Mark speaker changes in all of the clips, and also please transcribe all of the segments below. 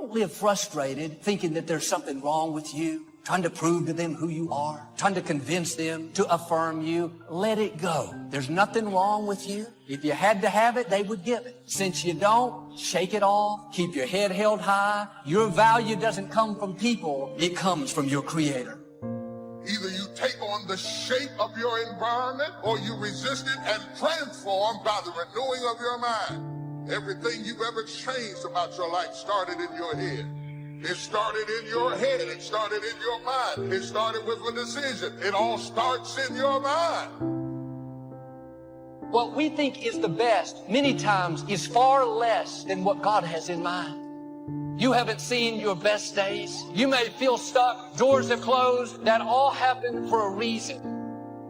Speaker 1: Don't live frustrated, thinking that there's something wrong with you, trying to prove to them who you are, trying to convince them to affirm you. Let it go. There's nothing wrong with you. If you had to have it, they would give it. Since you don't, shake it off. Keep your head held high. Your value doesn't come from people. It comes from your Creator.
Speaker 2: Either you take on the shape of your environment or you resist it and transform by the renewing of your mind. Everything you've ever changed about your life started in your head. It started in your head. It started in your mind. It started with a decision. It all starts in your mind.
Speaker 1: What we think is the best, many times, is far less than what God has in mind. You haven't seen your best days. You may feel stuck. Doors have closed. That all happened for a reason.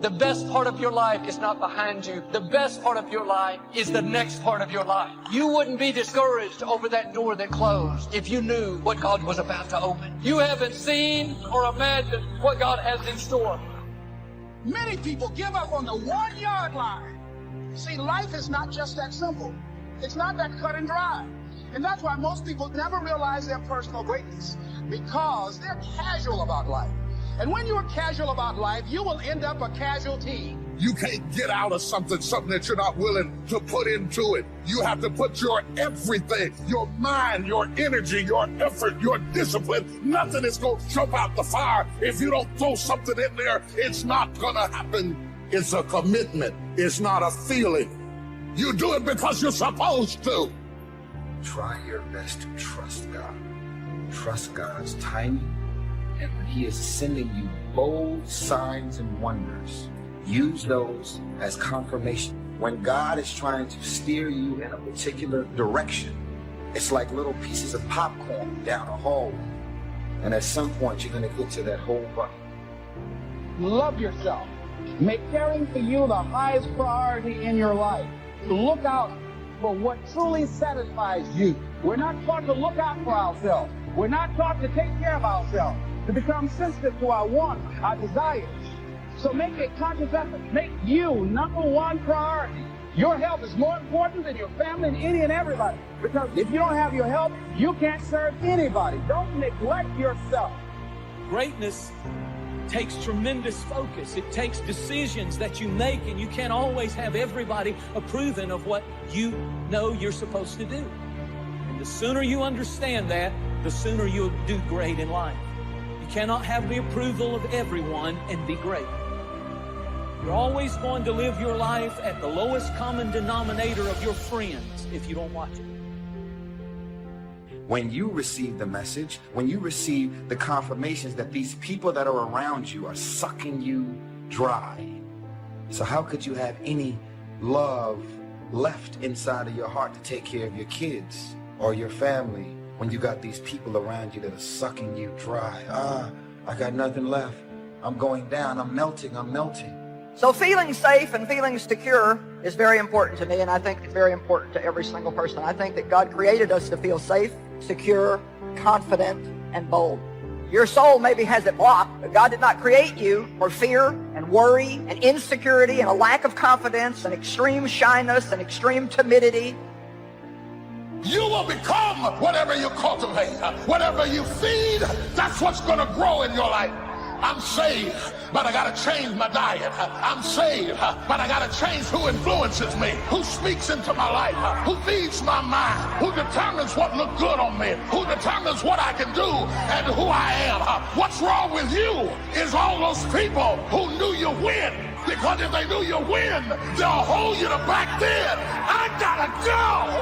Speaker 1: The best part of your life is not behind you. The best part of your life is the next part of your life. You wouldn't be discouraged over that door that closed if you knew what God was about to open. You haven't seen or imagined what God has in store.
Speaker 3: Many people give up on the 1 yard line. See, life is not just that simple. It's not that cut and dry. And that's why most people never realize their personal greatness, because they're casual about life. And when you're casual about life, you will end up a casualty.
Speaker 2: You can't get out of something that you're not willing to put into it. You have to put your everything, your mind, your energy, your effort, your discipline. Nothing is going to jump out the fire if you don't throw something in there. It's not going to happen. It's a commitment. It's not a feeling. You do it because you're supposed to.
Speaker 4: Try your best to trust God. Trust God's timing. And when He is sending you bold signs and wonders, use those as confirmation. When God is trying to steer you in a particular direction, it's like little pieces of popcorn down a hallway. And at some point, you're going to get to that whole bucket.
Speaker 3: Love yourself. Make caring for you the highest priority in your life. Look out for what truly satisfies you. We're not taught to look out for ourselves. We're not taught to take care of ourselves, to become sensitive to our wants, our desires. So make a conscious effort. Make you #1 priority. Your health is more important than your family and any and everybody. Because if you don't have your health, you can't serve anybody. Don't neglect yourself.
Speaker 5: Greatness takes tremendous focus. It takes decisions that you make, and you can't always have everybody approving of what you know you're supposed to do. And the sooner you understand that, the sooner you'll do great in life. You cannot have the approval of everyone and be great. You're always going to live your life at the lowest common denominator of your friends if you don't watch it.
Speaker 4: When you receive the message, when you receive the confirmations that these people that are around you are sucking you dry. So how could you have any love left inside of your heart to take care of your kids or your family when you got these people around you that are sucking you dry? I got nothing left. I'm going down. I'm melting. I'm melting.
Speaker 6: So feeling safe and feeling secure is very important to me, and I think it's very important to every single person. I think that God created us to feel safe, secure, confident, and bold. Your soul maybe has it blocked, but God did not create you for fear and worry and insecurity and a lack of confidence and extreme shyness and extreme timidity.
Speaker 2: You will become whatever you cultivate. Whatever you feed, that's what's going to grow in your life. I'm saved, but I got to change my diet. I'm saved, but I got to change who influences me, who speaks into my life, who feeds my mind, who determines what looks good on me, who determines what I can do and who I am. What's wrong with you is all those people who knew you win. Because if they knew you win, they'll hold you to back then. I got to go.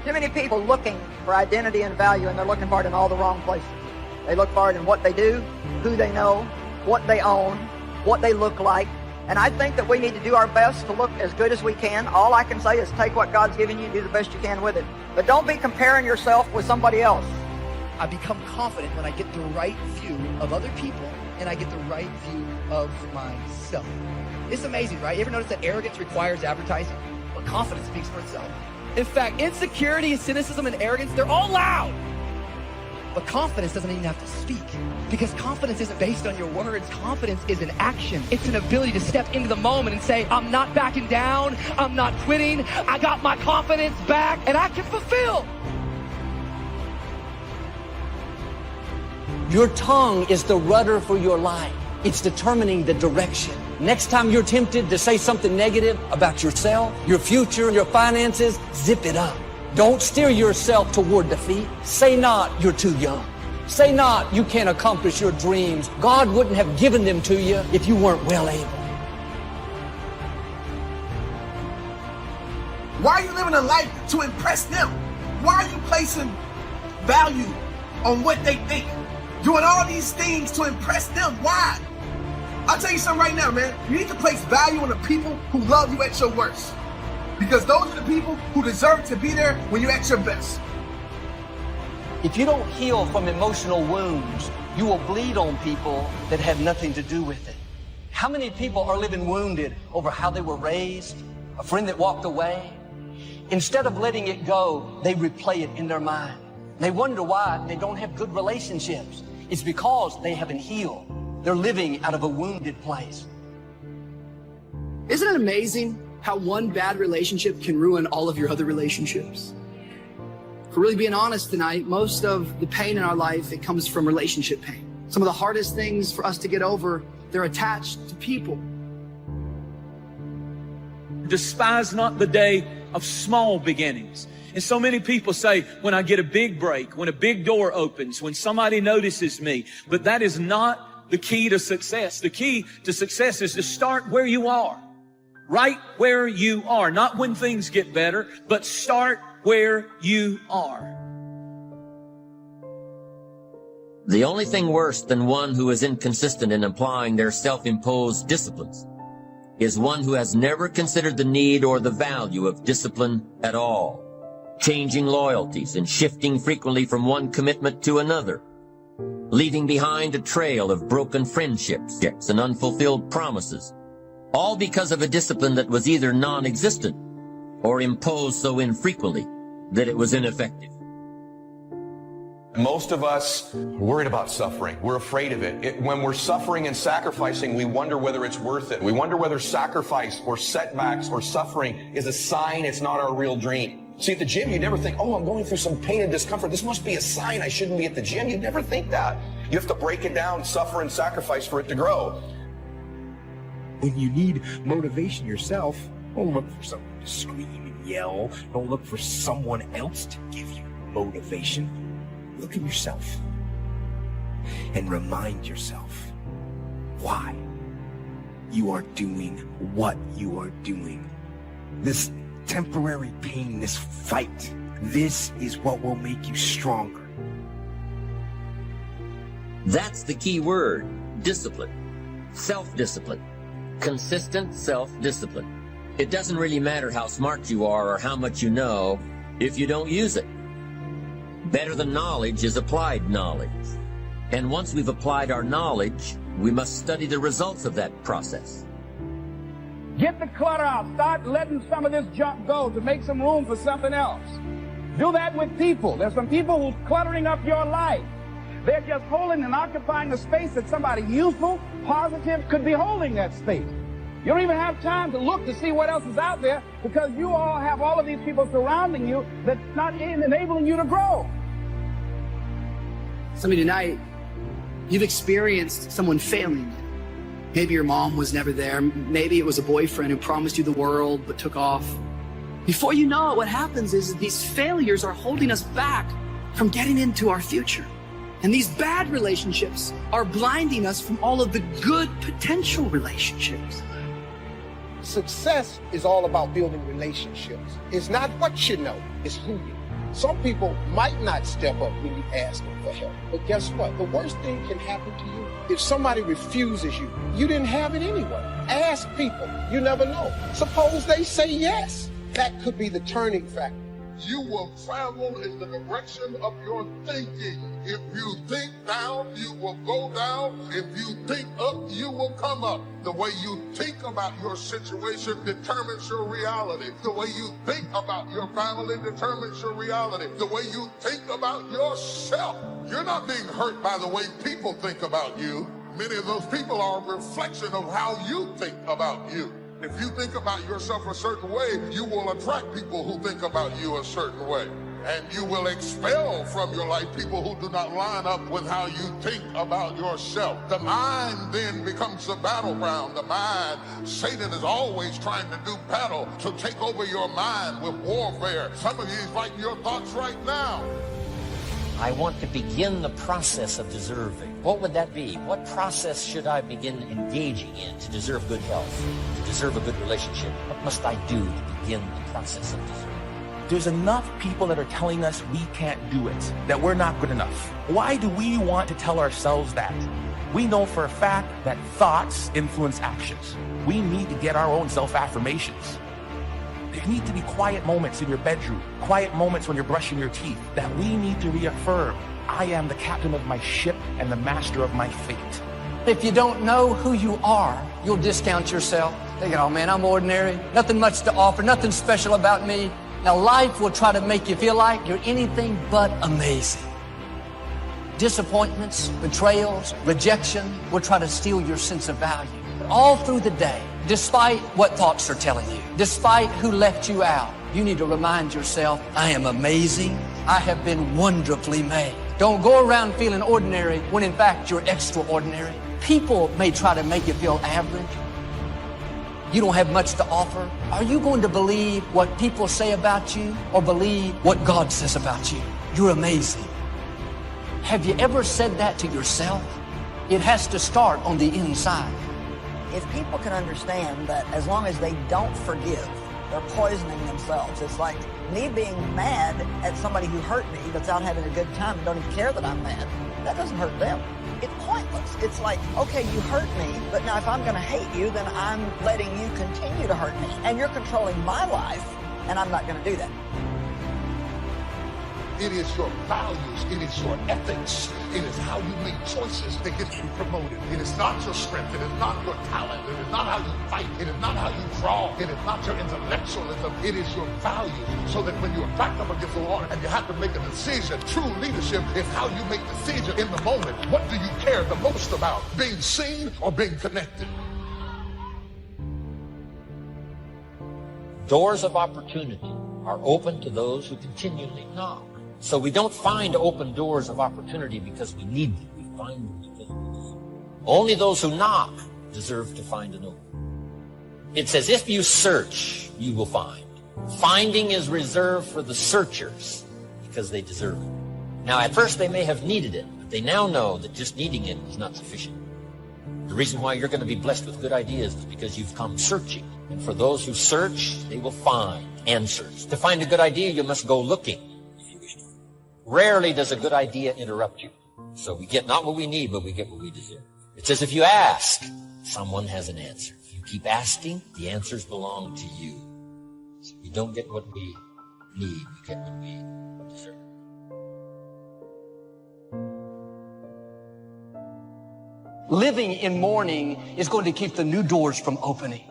Speaker 6: Too many people looking for identity and value, and they're looking for it in all the wrong places. They look for it in what they do, who they know, what they own, what they look like. And I think that we need to do our best to look as good as we can. All I can say is take what God's given you and do the best you can with it. But don't be comparing yourself with somebody else.
Speaker 7: I become confident when I get the right view of other people and I get the right view of myself. It's amazing, right? You ever notice that arrogance requires advertising? But confidence speaks for itself. In fact, insecurity, cynicism, and arrogance, they're all loud. But confidence doesn't even have to speak, because confidence isn't based on your words. Confidence is an action. It's an ability to step into the moment and say, I'm not backing down. I'm not quitting. I got my confidence back, and I can fulfill.
Speaker 1: Your tongue is the rudder for your life. It's determining the direction. Next time you're tempted to say something negative about yourself, your future, your finances, zip it up. Don't steer yourself toward defeat. Say not, you're too young. Say not, you can't accomplish your dreams. God wouldn't have given them to you if you weren't well able.
Speaker 8: Why are you living a life to impress them? Why are you placing value on what they think? Doing all these things to impress them. Why? I'll tell you something right now, man. You need to place value on the people who love you at your worst. Because those are the people who deserve to be there when you're at your best.
Speaker 1: If you don't heal from emotional wounds, you will bleed on people that have nothing to do with it. How many people are living wounded over how they were raised, a friend that walked away? Instead of letting it go, they replay it in their mind. They wonder why they don't have good relationships. It's because they haven't healed. They're living out of a wounded place.
Speaker 7: Isn't it amazing how one bad relationship can ruin all of your other relationships? If we're really being honest tonight, most of the pain in our life, it comes from relationship pain. Some of the hardest things for us to get over, they're attached to people.
Speaker 5: Despise not the day of small beginnings. And so many people say, when I get a big break, when a big door opens, when somebody notices me. But that is not the key to success. The key to success is to start where you are. Right where you are. Not when things get better, but start where you are.
Speaker 9: The only thing worse than one who is inconsistent in applying their self-imposed disciplines is one who has never considered the need or the value of discipline at all, changing loyalties and shifting frequently from one commitment to another, leaving behind a trail of broken friendships and unfulfilled promises, all because of a discipline that was either non-existent or imposed so infrequently that it was ineffective.
Speaker 10: Most of us are worried about suffering. We're afraid of it. When we're suffering and sacrificing, we wonder whether it's worth it. We wonder whether sacrifice or setbacks or suffering is a sign it's not our real dream. See, at the gym, you never think, oh, I'm going through some pain and discomfort. This must be a sign I shouldn't be at the gym. You never think that. You have to break it down, suffer and sacrifice for it to grow.
Speaker 11: When you need motivation yourself, don't look for someone to scream and yell. Don't look for someone else to give you motivation. Look at yourself and remind yourself why you are doing what you are doing. This temporary pain, this fight, this is what will make you stronger.
Speaker 9: That's the key word, discipline, self-discipline, consistent self-discipline. It doesn't really matter how smart you are or how much you know if you don't use it. Better than knowledge is applied knowledge. And once we've applied our knowledge, we must study the results of that process.
Speaker 3: Get the clutter out. Start letting some of this junk go to make some room for something else. Do that with people. There's some people who's cluttering up your life. They're just holding and occupying the space that somebody useful, positive could be holding that space. You don't even have time to look to see what else is out there because you all have all of these people surrounding you that's not enabling you to grow.
Speaker 7: Some of you tonight, you've experienced someone failing you. Maybe your mom was never there. Maybe it was a boyfriend who promised you the world but took off. Before you know it, what happens is these failures are holding us back from getting into our future. And these bad relationships are blinding us from all of the good potential relationships.
Speaker 12: Success is all about building relationships. It's not what you know, it's who you know. Some people might not step up when you ask them for help. But guess what? The worst thing can happen to you. If somebody refuses you, you didn't have it anyway. Ask people. You never know. Suppose they say yes. That could be the turning factor.
Speaker 2: You will travel in the direction of your thinking. If you think down, you will go down. If you think up, you will come up. The way you think about your situation determines your reality. The way you think about your family determines your reality. The way you think about yourself. You're not being hurt by the way people think about you. Many of those people are a reflection of how you think about you. If you think about yourself a certain way, you will attract people who think about you a certain way. And you will expel from your life people who do not line up with how you think about yourself. The mind then becomes the battleground. The mind, Satan is always trying to do battle to take over your mind with warfare. Some of you is fighting your thoughts right now.
Speaker 9: I want to begin the process of deserving. What would that be? What process should I begin engaging in to deserve good health, to deserve a good relationship? What must I do to begin the process of deserving?
Speaker 11: There's enough people that are telling us we can't do it, that we're not good enough. Why do we want to tell ourselves that? We know for a fact that thoughts influence actions. We need to get our own self-affirmations. There need to be quiet moments in your bedroom, quiet moments when you're brushing your teeth, that we need to reaffirm, I am the captain of my ship and the master of my fate.
Speaker 1: If you don't know who you are, you'll discount yourself. Thinking, oh man, I'm ordinary, nothing much to offer, nothing special about me. Now life will try to make you feel like you're anything but amazing. Disappointments, betrayals, rejection will try to steal your sense of value. But all through the day, despite what thoughts are telling you, despite who left you out, you need to remind yourself, I am amazing. I have been wonderfully made. Don't go around feeling ordinary when in fact you're extraordinary. People may try to make you feel average. You don't have much to offer. Are you going to believe what people say about you or believe what God says about you? You're amazing. Have you ever said that to yourself? It has to start on the inside.
Speaker 6: If people can understand that as long as they don't forgive, they're poisoning themselves. It's like me being mad at somebody who hurt me that's out having a good time and don't even care that I'm mad. That doesn't hurt them. It's pointless. It's like, okay, you hurt me, but now if I'm going to hate you, then I'm letting you continue to hurt me. And you're controlling my life, and I'm not going to do that.
Speaker 2: It is your values. It is your ethics. It is how you make choices that get you promoted. It is not your strength. It is not your talent. It is not how you fight. It is not how you draw. It is not your intellectualism. It is your values. So that when you're backed up against the wall and you have to make a decision, true leadership is how you make decisions in the moment. What do you care the most about? Being seen or being connected?
Speaker 9: Doors of opportunity are open to those who continually knock. So we don't find open doors of opportunity because we need them. We find them because we deserve. Only those who knock deserve to find an open. It says, if you search, you will find. Finding is reserved for the searchers because they deserve it. Now, at first they may have needed it, but they now know that just needing it is not sufficient. The reason why you're going to be blessed with good ideas is because you've come searching. And for those who search, they will find answers. To find a good idea, you must go looking. Rarely does a good idea interrupt you. So we get not what we need, but we get what we deserve. It says if you ask, someone has an answer. If you keep asking, the answers belong to you. So we don't get what we need, we get what we deserve.
Speaker 1: Living in mourning is going to keep the new doors from opening.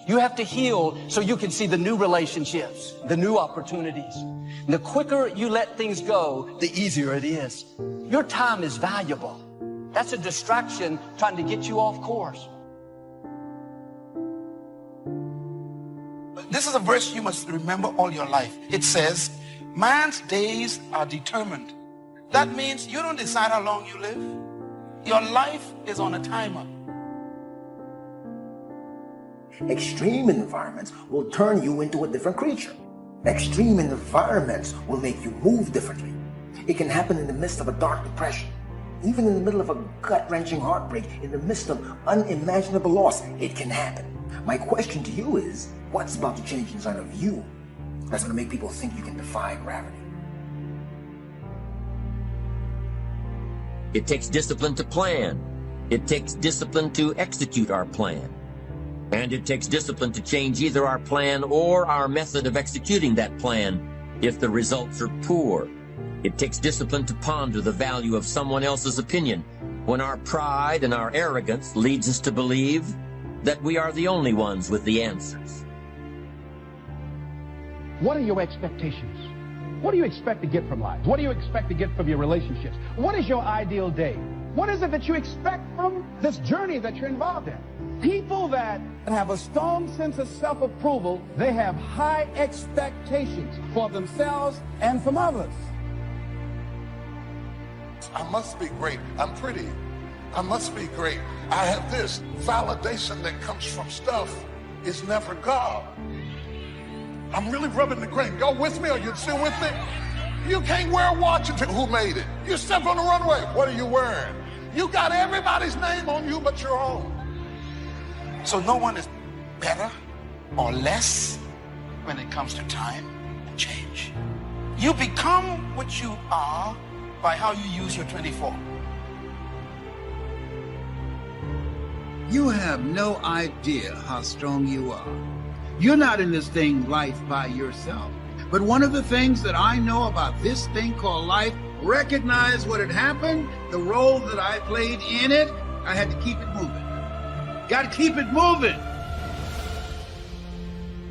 Speaker 1: You have to heal so you can see the new relationships, the new opportunities. And the quicker you let things go, the easier it is. Your time is valuable. That's a distraction trying to get you off course.
Speaker 13: This is a verse you must remember all your life. It says, man's days are determined. That means you don't decide how long you live. Your life is on a timer.
Speaker 14: Extreme environments will turn you into a different creature. Extreme environments will make you move differently. It can happen in the midst of a dark depression, even in the middle of a gut-wrenching heartbreak, in the midst of unimaginable loss. It can happen. My question to you is, what's about to change inside of you that's going to make people think you can defy gravity?
Speaker 9: It takes discipline to plan. It takes discipline to execute our plan. And it takes discipline to change either our plan or our method of executing that plan if the results are poor. It takes discipline to ponder the value of someone else's opinion when our pride and our arrogance leads us to believe that we are the only ones with the answers.
Speaker 3: What are your expectations? What do you expect to get from life? What do you expect to get from your relationships? What is your ideal day? What is it that you expect from this journey that you're involved in? People that have a strong sense of self-approval, they have high expectations for themselves and from others.
Speaker 2: I must be great. I'm pretty. I must be great. I have this. Validation that comes from stuff is never God. I'm really rubbing the grain. Y'all with me? Are you still with me? You can't wear a watch until who made it. You step on the runway. What are you wearing? You got everybody's name on you but your own.
Speaker 13: So no one is better or less when it comes to time and change. You become what you are by how you use your 24.
Speaker 15: You have no idea how strong you are. You're not in this thing, life, by yourself. But one of the things that I know about this thing called life, recognize what had happened, the role that I played in it, I had to keep it moving. Got to keep it moving.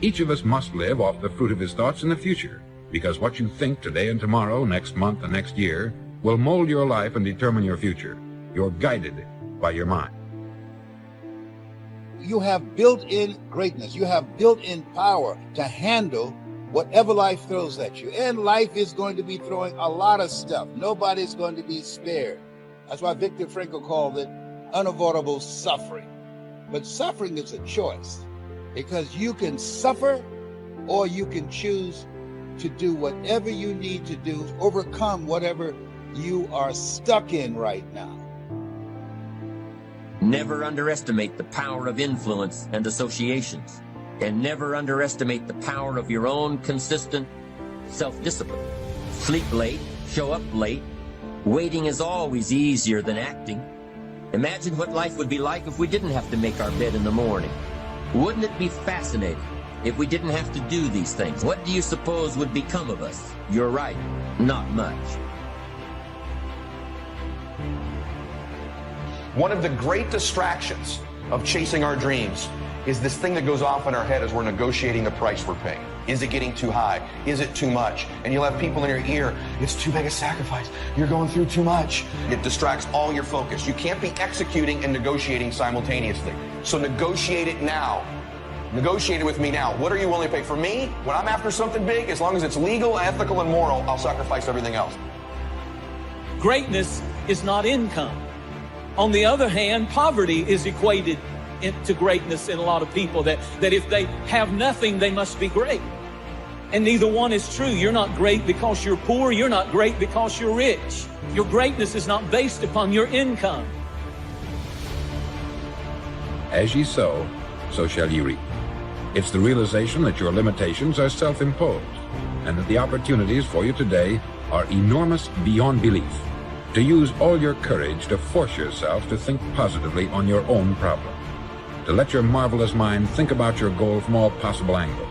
Speaker 16: Each of us must live off the fruit of his thoughts in the future, because what you think today and tomorrow, next month and next year, will mold your life and determine your future. You're guided by your mind.
Speaker 15: You have built-in greatness. You have built-in power to handle whatever life throws at you. And life is going to be throwing a lot of stuff. Nobody's going to be spared. That's why Viktor Frankl called it unavoidable suffering. But suffering is a choice, because you can suffer or you can choose to do whatever you need to do, overcome whatever you are stuck in right now.
Speaker 9: Never underestimate the power of influence and associations, and never underestimate the power of your own consistent self-discipline. Sleep late, show up late. Waiting is always easier than acting. Imagine what life would be like if we didn't have to make our bed in the morning. Wouldn't it be fascinating if we didn't have to do these things? What do you suppose would become of us? You're right, not much.
Speaker 10: One of the great distractions of chasing our dreams is this thing that goes off in our head as we're negotiating the price we're paying. Is it getting too high? Is it too much? And you'll have people in your ear, it's too big a sacrifice. You're going through too much. It distracts all your focus. You can't be executing and negotiating simultaneously. So negotiate it now. Negotiate it with me now. What are you willing to pay? For me, when I'm after something big, as long as it's legal, ethical, and moral, I'll sacrifice everything else.
Speaker 5: Greatness is not income. On the other hand, poverty is equated to greatness in a lot of people, that if they have nothing, they must be great. And neither one is true. You're not great because you're poor. You're not great because you're rich. Your greatness is not based upon your income.
Speaker 16: As ye sow, so shall ye reap. It's the realization that your limitations are self-imposed, and that the opportunities for you today are enormous beyond belief. To use all your courage to force yourself to think positively on your own problem. To let your marvelous mind think about your goal from all possible angles.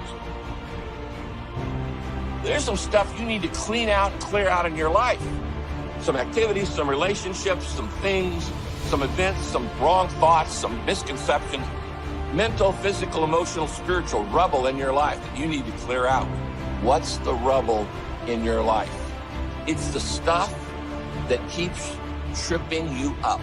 Speaker 17: There's some stuff you need to clean out and clear out in your life. Some activities, some relationships, some things, some events, some wrong thoughts, some misconceptions, mental, physical, emotional, spiritual rubble in your life that you need to clear out. What's the rubble in your life? It's the stuff that keeps tripping you up.